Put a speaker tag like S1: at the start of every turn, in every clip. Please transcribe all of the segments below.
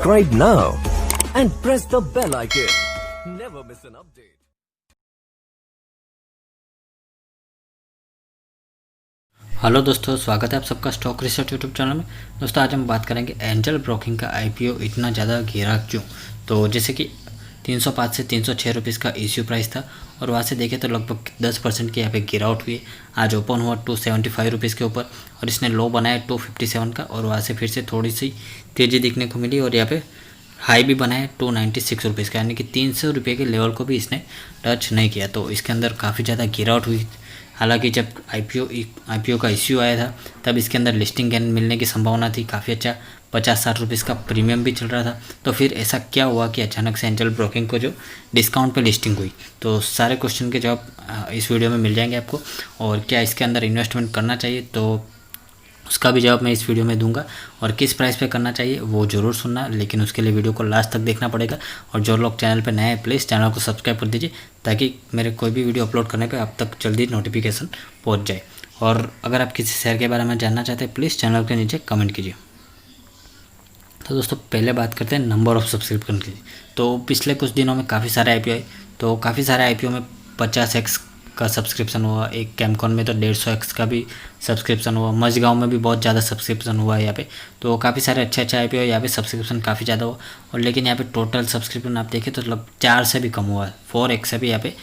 S1: Subscribe now and press the bell icon. Never miss an update.
S2: Hello दोस्तों, स्वागत है आप सबका स्टॉक रिसर्च यूट्यूब चैनल में। दोस्तों आज हम बात करेंगे एंजल ब्रोकिंग का आईपीओ इतना ज़्यादा गिरा क्यों। तो जैसे कि 305 से 306 रुपीज़ का इश्यू प्राइस था और वहाँ से देखें तो लगभग 10% की यहाँ पे गिरावट हुई है। आज ओपन हुआ 275 रुपीज़ के ऊपर और इसने लो बनाया 257 का और वहाँ से फिर से थोड़ी सी तेज़ी दिखने को मिली और यहाँ पे हाई भी बनाया 296 रुपीज़ का, यानी कि 300 रुपये के लेवल को भी इसने टच नहीं किया। तो इसके अंदर काफ़ी ज़्यादा गिरावट हुई। हालांकि जब आईपीओ का इश्यू आया था तब इसके अंदर लिस्टिंग गेन मिलने की संभावना थी, काफ़ी अच्छा 50-60 रुपीज़ का प्रीमियम भी चल रहा था। तो फिर ऐसा क्या हुआ कि अचानक से एंजल ब्रोकिंग को जो डिस्काउंट पे लिस्टिंग हुई। तो सारे क्वेश्चन के जवाब इस वीडियो में मिल जाएंगे आपको, और क्या इसके अंदर इन्वेस्टमेंट करना चाहिए तो उसका भी जवाब मैं इस वीडियो में दूंगा, और किस प्राइस पे करना चाहिए वो ज़रूर सुनना, लेकिन उसके लिए वीडियो को लास्ट तक देखना पड़ेगा। और जो लोग चैनल पे नए हैं प्लीज़ चैनल को सब्सक्राइब कर दीजिए ताकि मेरे कोई भी वीडियो अपलोड करने पे आप तक जल्दी नोटिफिकेशन पहुंच जाए। और अगर आप किसी शेयर के बारे में जानना चाहते हैं प्लीज़ चैनल के नीचे कमेंट कीजिए। तो दोस्तों पहले बात करते हैं नंबर ऑफ़ सब्सक्रिप्शन की। तो पिछले कुछ दिनों में काफ़ी सारे आईपीओ आए, तो काफ़ी सारे आईपीओ में 50x का सब्सक्रिप्शन हुआ, एक कैमकॉन में तो 150x का भी सब्सक्रिप्शन हुआ, मझगांव में भी बहुत ज़्यादा सब्सक्रिप्शन हुआ है यहाँ पे। तो काफ़ी सारे अच्छे आईपीओ यहाँ पे सब्सक्रिप्शन काफ़ी ज़्यादा हुआ, और लेकिन यहाँ पे टोटल सब्सक्रिप्शन आप देखें तो लगभग 4 से भी कम हुआ है, 4x से भी यहाँ पे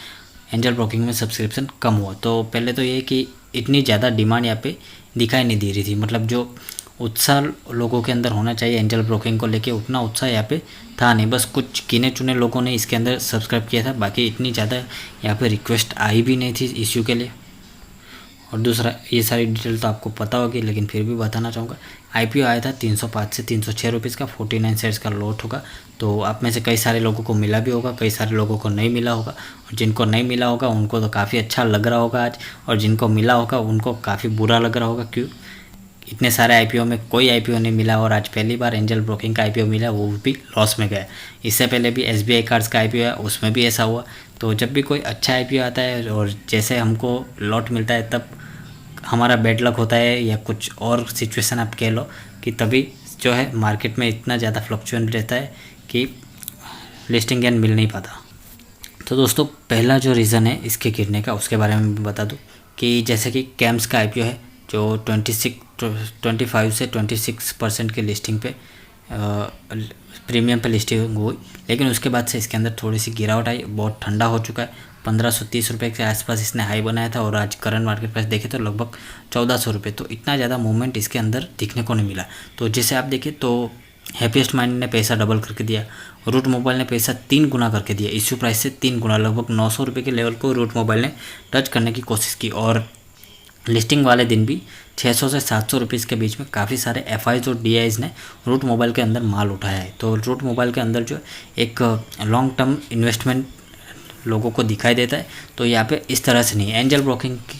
S2: एंजल ब्रोकिंग में सब्सक्रिप्शन कम हुआ। तो पहले तो ये कि इतनी ज़्यादा डिमांड यहाँ पे दिखाई नहीं दे रही थी, मतलब जो उत्साह लोगों के अंदर होना चाहिए एंजल ब्रोकिंग को लेके उतना उत्साह यहाँ पे था नहीं। बस कुछ गिने चुने लोगों ने इसके अंदर सब्सक्राइब किया था, बाकी इतनी ज़्यादा यहाँ पे रिक्वेस्ट आई भी नहीं थी इश्यू के लिए। और दूसरा, ये सारी डिटेल तो आपको पता होगी लेकिन फिर भी बताना चाहूँगा। आईपीओ आया था 305 से 306 रुपीज़ का, 49 शेयर्स का लॉट होगा। तो आप में से कई सारे लोगों को मिला भी होगा, कई सारे लोगों को नहीं मिला होगा, और जिनको नहीं मिला होगा उनको तो काफ़ी अच्छा लग रहा होगा आज, और जिनको मिला होगा उनको काफ़ी बुरा लग रहा होगा। क्यों? इतने सारे आईपीओ में कोई आईपीओ नहीं मिला और आज पहली बार एंजल ब्रोकिंग का आईपीओ मिला, वो भी लॉस में गया। इससे पहले भी एसबीआई कार्ड्स का आईपीओ है, उसमें भी ऐसा हुआ। तो जब भी कोई अच्छा आईपीओ आता है और जैसे हमको लॉट मिलता है तब हमारा बैड लक होता है, या कुछ और सिचुएशन आप कह लो कि तभी जो है मार्केट में इतना ज़्यादा फ्लक्चुएशन रहता है कि लिस्टिंग गेन मिल नहीं पाता। तो दोस्तों पहला जो रीज़न है इसके गिरने का उसके बारे में बता दूँ कि जैसे कि कैम्स का आईपीओ है जो 25 से 26% की लिस्टिंग पे प्रीमियम पे लिस्टिंग हुई, लेकिन उसके बाद से इसके अंदर थोड़ी सी गिरावट आई, बहुत ठंडा हो चुका है। 1530 रुपये के आसपास इसने हाई बनाया था और आज करंट मार्केट प्राइस देखे तो लगभग 1400 रुपये। तो इतना ज़्यादा मूवमेंट इसके अंदर दिखने को नहीं मिला। तो जैसे आप देखें तो हैप्पीएस्ट माइंड ने पैसा डबल करके दिया, रूट मोबाइल ने पैसा 3 गुना करके दिया, इश्यू प्राइस से 3 गुना, लगभग 900 रुपये के लेवल को रूट मोबाइल ने टच करने की कोशिश की। और लिस्टिंग वाले दिन भी 600 से 700 रुपीज़ के बीच में काफ़ी सारे एफआईज और डीआईज ने रूट मोबाइल के अंदर माल उठाया है। तो रूट मोबाइल के अंदर जो एक लॉन्ग टर्म इन्वेस्टमेंट लोगों को दिखाई देता है। तो यहाँ पे इस तरह से नहीं है। एंजल ब्रोकिंग की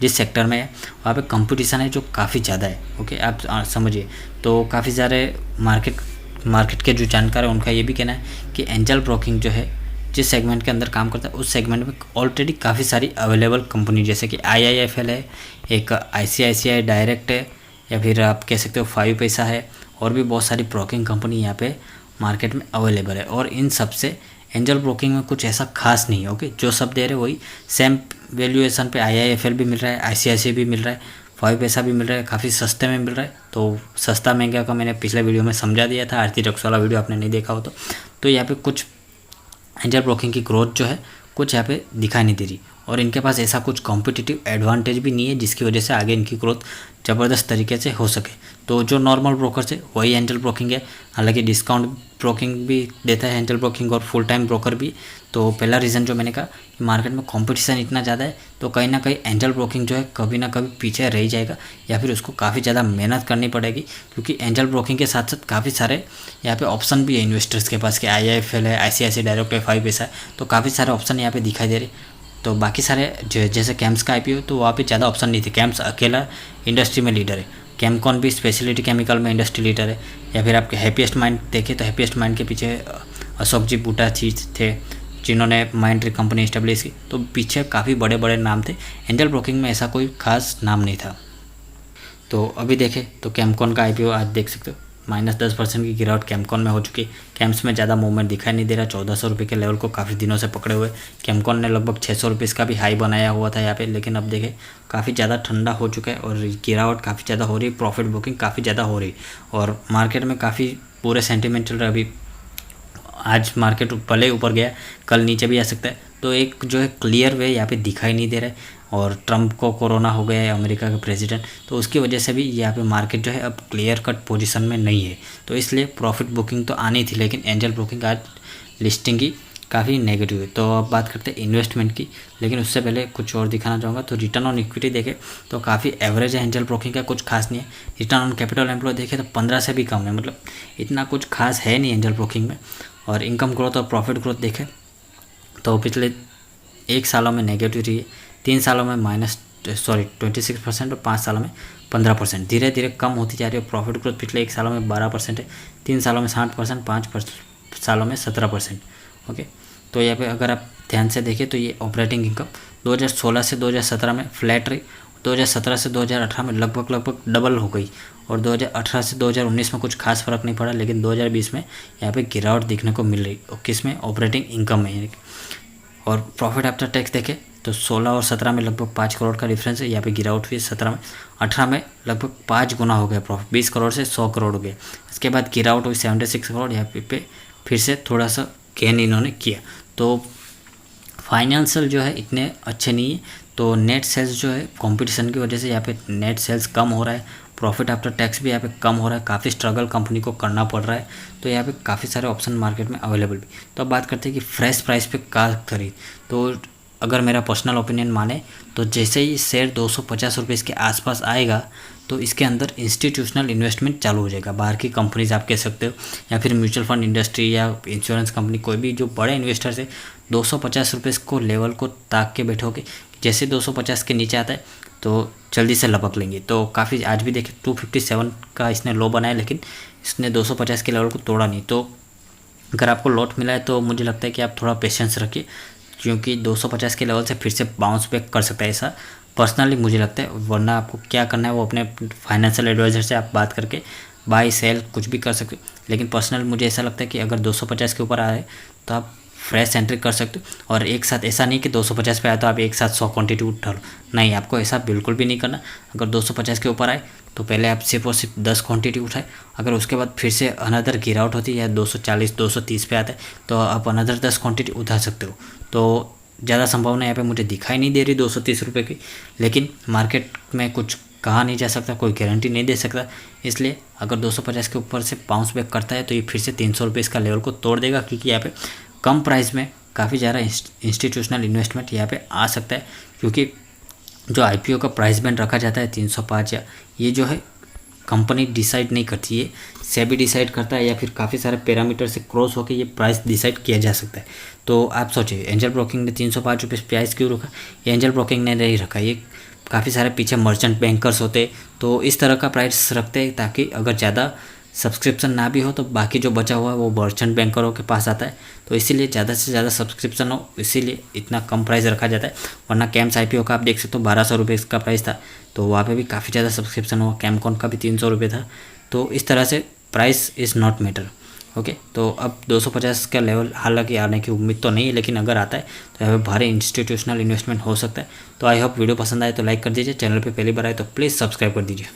S2: जिस सेक्टर में है वहाँ पे कंपटीशन है जो काफ़ी ज़्यादा है। ओके, आप समझिए। तो काफ़ी सारे मार्केट के जो जानकार हैं उनका ये भी कहना है कि एंजल ब्रोकिंग जो है जिस सेगमेंट के अंदर काम करता है उस सेगमेंट में ऑलरेडी काफ़ी सारी अवेलेबल कंपनी, जैसे कि IIFL है, एक ICICI डायरेक्ट है, या फिर आप कह सकते हो 5 पैसा है, और भी बहुत सारी ब्रोकिंग कंपनी यहाँ पे मार्केट में अवेलेबल है। और इन सब से एंजल ब्रोकिंग में कुछ ऐसा खास नहीं है। ओके, जो सब दे रहे वही सेम वैल्यूएशन पे IIFL भी मिल रहा है, ICICI भी मिल रहा है, 5 पैसा भी मिल रहा है, काफ़ी सस्ते में मिल रहा है। तो सस्ता महंगा का मैंने पिछले वीडियो में समझा दिया था, आरती रक्स वाला वीडियो आपने नहीं देखा हो तो यहाँ पे कुछ एंजल ब्रोकिंग की ग्रोथ जो है कुछ यहाँ पे दिखाई नहीं दे रही, और इनके पास ऐसा कुछ कॉम्पिटिटिव एडवांटेज भी नहीं है जिसकी वजह से आगे इनकी ग्रोथ ज़बरदस्त तरीके से हो सके। तो जो नॉर्मल ब्रोकर है वही एंजल ब्रोकिंग है, हालांकि डिस्काउंट ब्रोकिंग भी देता है एंजल ब्रोकिंग और फुल टाइम ब्रोकर भी। तो पहला रीज़न जो मैंने कहा कि मार्केट में कंपटीशन इतना ज़्यादा है, तो कहीं ना कहीं एंजल ब्रोकिंग जो है कभी ना कभी पीछे रह जाएगा, या फिर उसको काफ़ी ज़्यादा मेहनत करनी पड़ेगी, क्योंकि एंजल ब्रोकिंग के साथ साथ काफ़ी सारे यहाँ पे ऑप्शन भी है इन्वेस्टर्स के पास कि IIFL है, ICICI डायरेक्ट है, 5 पैसा है। तो काफ़ी सारे ऑप्शन यहाँ पे दिखाई दे रहे। तो बाकी सारे जैसे कैम्स का आईपीओ तो वहाँ पे ज़्यादा ऑप्शन नहीं थे, कैम्स अकेला इंडस्ट्री में लीडर है, कैमकॉन भी स्पेशलिटी केमिकल में इंडस्ट्री लीडर है। या फिर आपके हैप्पीएस्ट माइंड देखें तो हैप्पीएस्ट माइंड के पीछे अशोक जी बूटा थे जिन्होंने माइंड ट्री कंपनी इस्टेब्लिश की, तो पीछे काफ़ी बड़े बड़े नाम थे। एंजल ब्रोकिंग में ऐसा कोई खास नाम नहीं था। तो अभी देखें तो कैमकॉन का आईपीओ आज देख सकते हो -10% की गिरावट कैमकॉन में हो चुकी है। कैम्स में ज़्यादा मूवमेंट दिखाई नहीं दे रहा। 1400 रुपये के लेवल को काफ़ी दिनों से पकड़े हुए कैमकॉन ने लगभग 600 रुपीज़ का भी हाई बनाया हुआ था यहाँ पे, लेकिन अब देखें काफ़ी ज़्यादा ठंडा हो चुका है और गिरावट काफ़ी ज़्यादा हो रही है, प्रॉफिट बुकिंग काफ़ी ज़्यादा हो रही है और मार्केट में काफ़ी पूरे सेंटीमेंट चल रहा है। अभी आज मार्केट भले ऊपर गया, कल नीचे भी आ सकता है। तो एक जो है क्लियर वे यहाँ पे दिखाई नहीं दे रहा है और ट्रम्प को कोरोना हो गया है, अमेरिका के प्रेसिडेंट, तो उसकी वजह से भी यहाँ पे मार्केट जो है अब क्लियर कट पोजीशन में नहीं है। तो इसलिए प्रॉफिट बुकिंग तो आनी थी, लेकिन एंजल ब्रोकिंग आज लिस्टिंग की काफ़ी नेगेटिव है। तो अब बात करते हैं इन्वेस्टमेंट की, लेकिन उससे पहले कुछ और दिखाना चाहूँगा। तो रिटर्न ऑन इक्विटी देखें तो काफ़ी एवरेज है एंजल ब्रोकिंग का, कुछ खास नहीं है। रिटर्न ऑन कैपिटल एम्प्लॉय देखें तो 15 से भी कम है, मतलब इतना कुछ खास है नहीं एंजल ब्रोकिंग में। और इनकम ग्रोथ और प्रॉफिट ग्रोथ देखें तो पिछले 1 सालों में नेगेटिव रही है, 3 सालों में -26% और 5 सालों में 15%, धीरे धीरे कम होती जा रही है। प्रॉफिट ग्रोथ पिछले 1 सालों में 12% है, 3 सालों में 60%, 5 सालों में 17%। ओके, तो यहाँ पे अगर आप ध्यान से देखें तो ये ऑपरेटिंग इनकम 2016 से 2017 में फ्लैट रही, 2017 से 2018 में लगभग डबल हो गई और 2018 से 2019 में कुछ खास फर्क नहीं पड़ा, लेकिन 2020 में यहाँ पे गिरावट देखने को मिल रही और किस में, ऑपरेटिंग इनकम में। और प्रॉफिट आफ्टर टैक्स देखें तो 16 और 17 में लगभग 5 करोड़ का डिफरेंस है, यहाँ पे गिरावट हुई है। 17 में 18 में लगभग 5 गुना हो गया प्रॉफिट, 20 करोड़ से 100 करोड़ हो गया। इसके बाद गिरावट हुई 76 करोड़, यहाँ पे फिर से थोड़ा सा गेन इन्होंने किया। तो फाइनेंशियल जो है इतने अच्छे नहीं है। तो नेट सेल्स जो है कंपटीशन की वजह से यहाँ पे नेट सेल्स कम हो रहा है, प्रॉफिट आफ्टर टैक्स भी यहाँ पे कम हो रहा है, काफ़ी स्ट्रगल कंपनी को करना पड़ रहा है। तो यहाँ पे काफ़ी सारे ऑप्शन मार्केट में अवेलेबल भी। तो अब बात करते हैं कि फ्रेश प्राइस पे क्या खरीद। तो अगर मेरा पर्सनल ओपिनियन माने तो जैसे ही शेयर 250 रुपये के आसपास आएगा तो इसके अंदर इंस्टीट्यूशनल इन्वेस्टमेंट चालू हो जाएगा। बाहर की कंपनीज आप कह सकते हो या फिर म्यूचुअल फंड इंडस्ट्री या इंश्योरेंस कंपनी, कोई भी जो बड़े इन्वेस्टर्स है 250 रुपये को लेवल को ताक के बैठोगे, जैसे 250 के नीचे आता है तो जल्दी से लपक लेंगे। तो काफ़ी आज भी देखें 257 का इसने लो बनाया, लेकिन इसने 250 के लेवल को तोड़ा नहीं। तो अगर आपको लॉट मिला है तो मुझे लगता है कि आप थोड़ा पेशेंस रखिए, क्योंकि 250 के लेवल से फिर से बाउंस बैक कर सकता है, ऐसा पर्सनली मुझे लगता है। वरना आपको क्या करना है वो अपने फाइनेंशियल एडवाइज़र से आप बात करके बाई सेल कुछ भी कर सकते हो। लेकिन पर्सनल मुझे ऐसा लगता है कि अगर 250 के ऊपर आए तो आप फ्रेश एंट्री कर सकते हो। और एक साथ ऐसा नहीं कि 250 पे आए तो आप एक साथ 100 क्वांटिटी उठा लो, नहीं, आपको ऐसा बिल्कुल भी नहीं करना। अगर 250 के ऊपर आए तो पहले आप सिर्फ और सिर्फ 10 क्वांटिटी उठाए। अगर उसके बाद फिर से अनदर गिरावट होती है या 240 230 पे आता है तो आप अनदर 10 क्वांटिटी उठा सकते हो। तो ज़्यादा संभावना यहाँ पे मुझे दिखाई नहीं दे रही 230 रुपये की, लेकिन मार्केट में कुछ कहा नहीं जा सकता, कोई गारंटी नहीं दे सकता। इसलिए अगर 250 के ऊपर से बाउंस बैक करता है तो ये फिर से 300 रुपये का लेवल को तोड़ देगा, क्योंकि यहाँ पे कम प्राइस में काफ़ी ज़्यादा इंस्टीट्यूशनल इन्वेस्टमेंट यहाँ पे आ सकता है। क्योंकि जो IPO का प्राइस बैंड रखा जाता है 305, या ये जो है कंपनी डिसाइड नहीं करती है, सेबी डिसाइड करता है या फिर काफ़ी सारे पैरामीटर से क्रॉस होकर ये प्राइस डिसाइड किया जा सकता है। तो आप सोचिए एंजल ब्रोकिंग ने 305 रुपये प्राइस क्यों रखा? ये एंजल ब्रोकिंग ने नहीं रखा, ये काफ़ी सारे पीछे मर्चेंट बैंकर्स होते तो इस तरह का प्राइस रखते हैं, ताकि अगर ज़्यादा सब्सक्रिप्शन ना भी हो तो बाकी जो बचा हुआ है वो मर्चेंट बैंकरों के पास आता है। तो इसीलिए ज़्यादा से ज़्यादा सब्सक्रिप्शन हो, इसीलिए इतना कम प्राइस रखा जाता है। वरना कैम्स IPO का आप देख सकते हो 1200 रुपये का प्राइस था, तो वहाँ पे भी काफ़ी ज़्यादा सब्सक्रिप्शन हुआ। कैमकॉन का भी 300 रुपये था। तो इस तरह से price is not matter. Okay, तो अब 250 का लेवल हालांकि आने की उम्मीद तो नहीं है, लेकिन अगर आता है तो यहाँ पे भारी इंस्टीट्यूशनल इन्वेस्टमेंट हो सकता है। तो आई होप वीडियो पसंद आए तो लाइक कर दीजिए, चैनल पे पहली बार आए तो प्लीज़ सब्सक्राइब कर दीजिए।